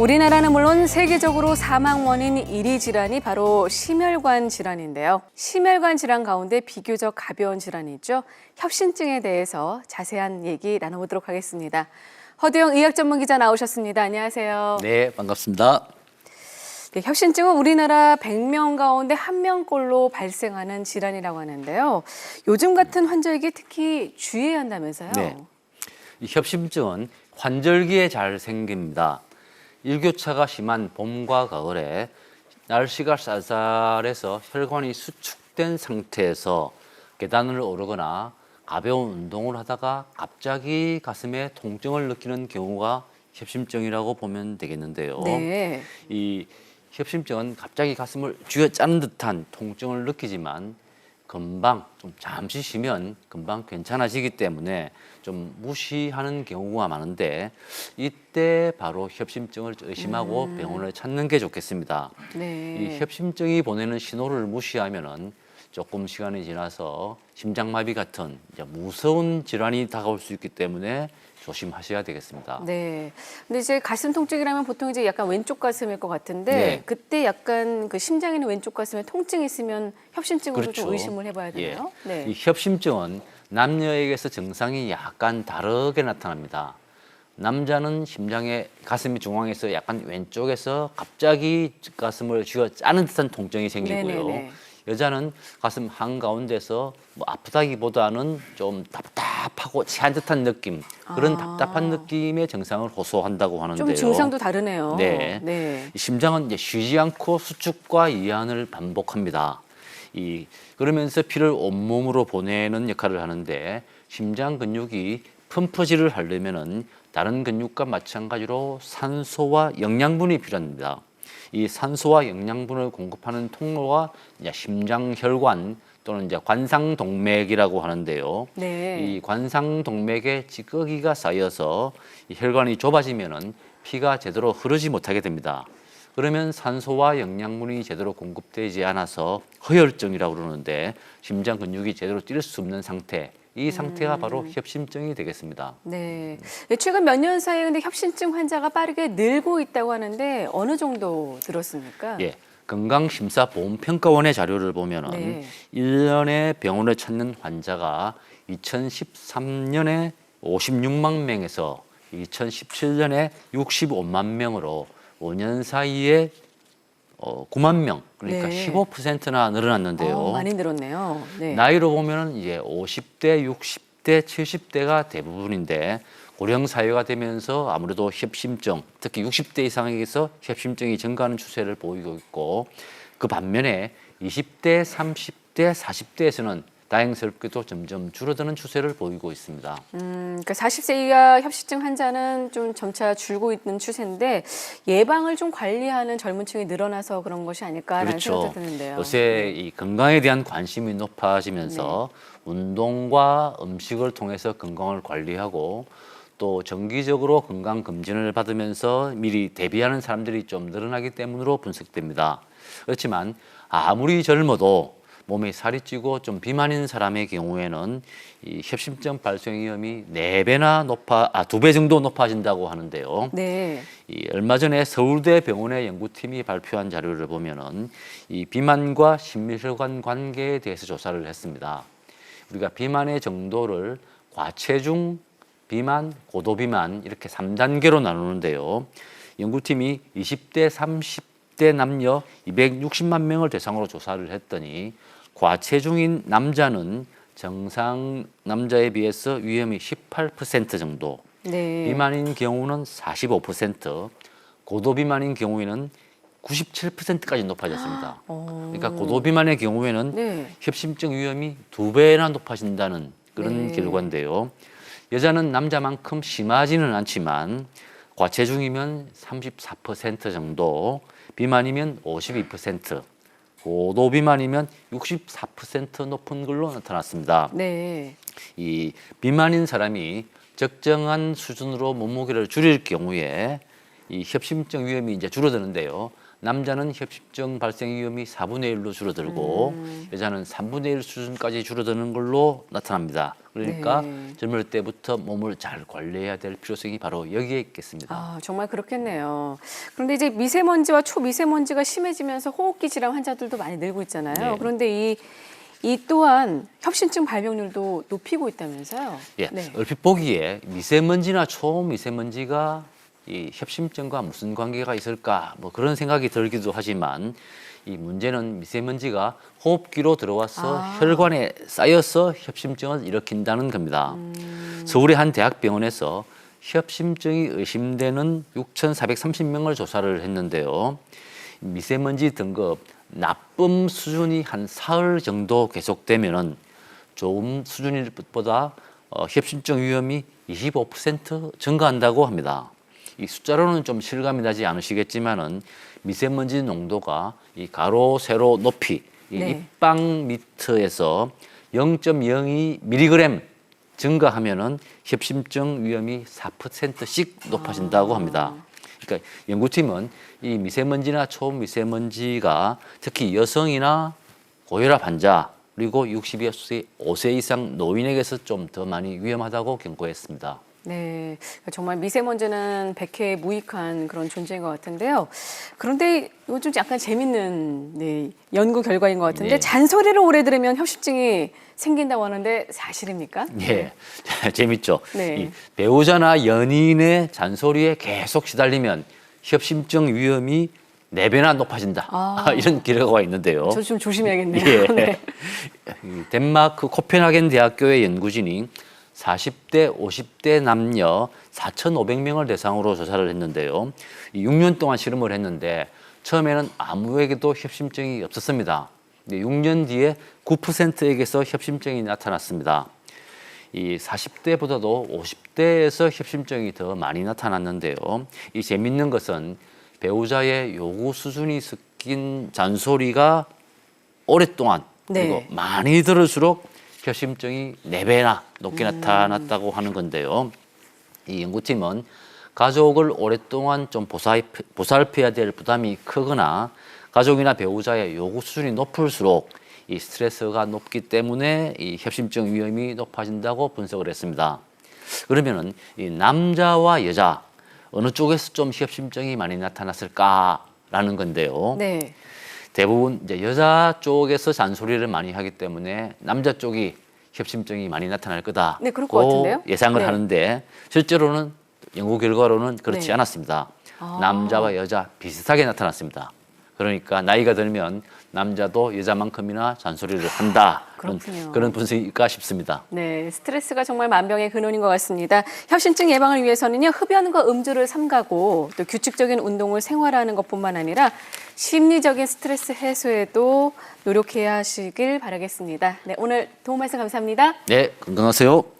우리나라는 물론 세계적으로 사망 원인 1위 질환이 바로 심혈관 질환인데요. 심혈관 질환 가운데 비교적 가벼운 질환이죠. 협심증에 대해서 자세한 얘기 나눠보도록 하겠습니다. 허두영 의학 전문 기자 나오셨습니다. 안녕하세요. 네, 반갑습니다. 네, 협심증은 우리나라 100명 가운데 1명꼴로 발생하는 질환이라고 하는데요. 요즘 같은 환절기 특히 주의해야 한다면서요? 네. 이 협심증은 환절기에 잘 생깁니다. 일교차가 심한 봄과 가을에 날씨가 쌀쌀해서 혈관이 수축된 상태에서 계단을 오르거나 가벼운 운동을 하다가 갑자기 가슴에 통증을 느끼는 경우가 협심증이라고 보면 되겠는데요. 네. 이 협심증은 갑자기 가슴을 쥐어짜는 듯한 통증을 느끼지만 금방 좀 잠시 쉬면 금방 괜찮아지기 때문에 좀 무시하는 경우가 많은데 이때 바로 협심증을 의심하고 병원을 찾는 게 좋겠습니다. 네. 이 협심증이 보내는 신호를 무시하면은 조금 시간이 지나서 심장마비 같은 이제 무서운 질환이 다가올 수 있기 때문에 조심하셔야 되겠습니다. 네. 근데 이제 가슴 통증이라면 보통 이제 약간 왼쪽 가슴일 것 같은데 네. 그때 약간 그 심장에 있는 왼쪽 가슴에 통증이 있으면 협심증으로 그렇죠. 좀 의심을 해봐야 되나요? 예. 네. 이 협심증은 남녀에게서 증상이 약간 다르게 나타납니다. 남자는 심장의 가슴 중앙에서 약간 왼쪽에서 갑자기 가슴을 쥐어 짜는 듯한 통증이 생기고요. 네네네. 여자는 가슴 한가운데서 뭐 아프다기보다는 좀 답답하고 체한 듯한 느낌, 그런 답답한 느낌의 증상을 호소한다고 하는데요. 좀 증상도 다르네요. 네. 네. 이 심장은 이제 쉬지 않고 수축과 이완을 반복합니다. 그러면서 피를 온몸으로 보내는 역할을 하는데 심장 근육이 펌프질을 하려면은 다른 근육과 마찬가지로 산소와 영양분이 필요합니다. 이 산소와 영양분을 공급하는 통로가 이제 심장혈관 또는 이제 관상동맥이라고 하는데요. 네. 이 관상동맥에 찌꺼기가 쌓여서 이 혈관이 좁아지면은 피가 제대로 흐르지 못하게 됩니다. 그러면 산소와 영양분이 제대로 공급되지 않아서 허혈증이라고 그러는데 심장 근육이 제대로 뛸 수 없는 상태, 이 상태가 바로 협심증이 되겠습니다. 네. 네, 최근 몇 년 사이에 근데 협심증 환자가 빠르게 늘고 있다고 하는데 어느 정도 들었습니까? 예. 건강심사보험평가원의 자료를 보면은 네. 1년에 병원을 찾는 환자가 2013년에 56만 명에서 2017년에 65만 명으로 5년 사이에 9만 명, 그러니까 네. 15%나 늘어났는데요. 많이 늘었네요. 네. 나이로 보면은 이제 50대, 60대, 70대가 대부분인데 고령 사회가 되면서 아무래도 협심증, 특히 60대 이상에게서 협심증이 증가하는 추세를 보이고 있고, 그 반면에 20대, 30대, 40대에서는 다행스럽게도 점점 줄어드는 추세를 보이고 있습니다. 그러니까 40세 이하 협심증 환자는 좀 점차 줄고 있는 추세인데 예방을 좀 관리하는 젊은 층이 늘어나서 그런 것이 아닐까라는 그렇죠. 생각도 드는데요. 요새 이 건강에 대한 관심이 높아지면서 운동과 음식을 통해서 건강을 관리하고 또 정기적으로 건강 검진을 받으면서 미리 대비하는 사람들이 좀 늘어나기 때문으로 분석됩니다. 그렇지만 아무리 젊어도 몸에 살이 찌고 좀 비만인 사람의 경우에는 이 협심증 발생 위험이 2배 정도 높아진다고 하는데요. 네. 얼마 전에 서울대 병원의 연구팀이 발표한 자료를 보면은 이 비만과 심혈관 관계에 대해서 조사를 했습니다. 우리가 비만의 정도를 과체중, 비만, 고도비만 이렇게 3단계로 나누는데요. 연구팀이 20대, 30대 남녀 260만 명을 대상으로 조사를 했더니 과체중인 남자는 정상 남자에 비해서 위험이 18% 정도, 네. 비만인 경우는 45%, 고도비만인 경우에는 97%까지 높아졌습니다. 그러니까 고도비만의 경우에는 네. 협심증 위험이 2배나 높아진다는 그런 네. 결과인데요. 여자는 남자만큼 심하지는 않지만 과체중이면 34% 정도, 비만이면 52%, 고도비만이면 64% 높은 걸로 나타났습니다. 네. 이 비만인 사람이 적정한 수준으로 몸무게를 줄일 경우에 이 협심증 위험이 이제 줄어드는데요. 남자는 협심증 발생 위험이 4분의 1로 줄어들고 여자는 3분의 1 수준까지 줄어드는 걸로 나타납니다. 그러니까 네. 젊을 때부터 몸을 잘 관리해야 될 필요성이 바로 여기에 있겠습니다. 아, 정말 그렇겠네요. 그런데 이제 미세먼지와 초미세먼지가 심해지면서 호흡기 질환 환자들도 많이 늘고 있잖아요. 네. 그런데 이 또한 협심증 발병률도 높이고 있다면서요? 예, 네. 얼핏 보기에 미세먼지나 초미세먼지가 이 협심증과 무슨 관계가 있을까 뭐 그런 생각이 들기도 하지만 이 문제는 미세먼지가 호흡기로 들어와서 혈관에 쌓여서 협심증을 일으킨다는 겁니다. 서울의 한 대학병원에서 협심증이 의심되는 6,430명을 조사를 했는데요. 미세먼지 등급 나쁨 수준이 한 사흘 정도 계속되면은 좋은 수준일 것보다 협심증 위험이 25% 증가한다고 합니다. 이 숫자로는 좀 실감이 나지 않으시겠지만은 미세먼지 농도가 이 가로 세로 높이 이 네. 입방 미터에서 0.02mg 증가하면은 협심증 위험이 4%씩 높아진다고 합니다. 그러니까 연구팀은 이 미세먼지나 초미세먼지가 특히 여성이나 고혈압 환자 그리고 65세 이상 노인에게서 좀 더 많이 위험하다고 경고했습니다. 네, 정말 미세먼지는 백해무익한 그런 존재인 것 같은데요. 그런데 이건 좀 약간 재밌는 네, 연구 결과인 것 같은데 네. 잔소리를 오래 들으면 협심증이 생긴다고 하는데 사실입니까? 예, 재밌죠. 네. 이 배우자나 연인의 잔소리에 계속 시달리면 협심증 위험이 4배나 높아진다. 이런 결과가 있는데요. 저 좀 조심해야겠네요. 예. 네. 이 덴마크 코펜하겐 대학교의 연구진이 40대, 50대 남녀 4,500명을 대상으로 조사를 했는데요. 6년 동안 실험을 했는데 처음에는 아무에게도 협심증이 없었습니다. 6년 뒤에 9%에게서 협심증이 나타났습니다. 이 40대보다도 50대에서 협심증이 더 많이 나타났는데요. 이 재밌는 것은 배우자의 요구 수준이 섞인 잔소리가 오랫동안 그리고 네. 많이 들을수록 협심증이 4배나 높게 나타났다고 하는 건데요. 이 연구팀은 가족을 오랫동안 좀 보살펴야 될 부담이 크거나 가족이나 배우자의 요구 수준이 높을수록 이 스트레스가 높기 때문에 이 협심증 위험이 높아진다고 분석을 했습니다. 그러면은 이 남자와 여자 어느 쪽에서 좀 협심증이 많이 나타났을까라는 건데요. 네. 대부분 이제 여자 쪽에서 잔소리를 많이 하기 때문에 남자 쪽이 협심증이 많이 나타날 거다. 네, 그럴 것 같은데요? 예상을 네. 하는데 실제로는 연구 결과로는 그렇지 네. 않았습니다. 남자와 여자 비슷하게 나타났습니다. 그러니까 나이가 들면 남자도 여자만큼이나 잔소리를 한다. 그렇군요. 그런 분석일까 싶습니다. 네, 스트레스가 정말 만병의 근원인 것 같습니다. 협심증 예방을 위해서는요, 흡연과 음주를 삼가고 또 규칙적인 운동을 생활하는 것뿐만 아니라 심리적인 스트레스 해소에도 노력해야 하시길 바라겠습니다. 네, 오늘 도움 말씀 감사합니다. 네, 건강하세요.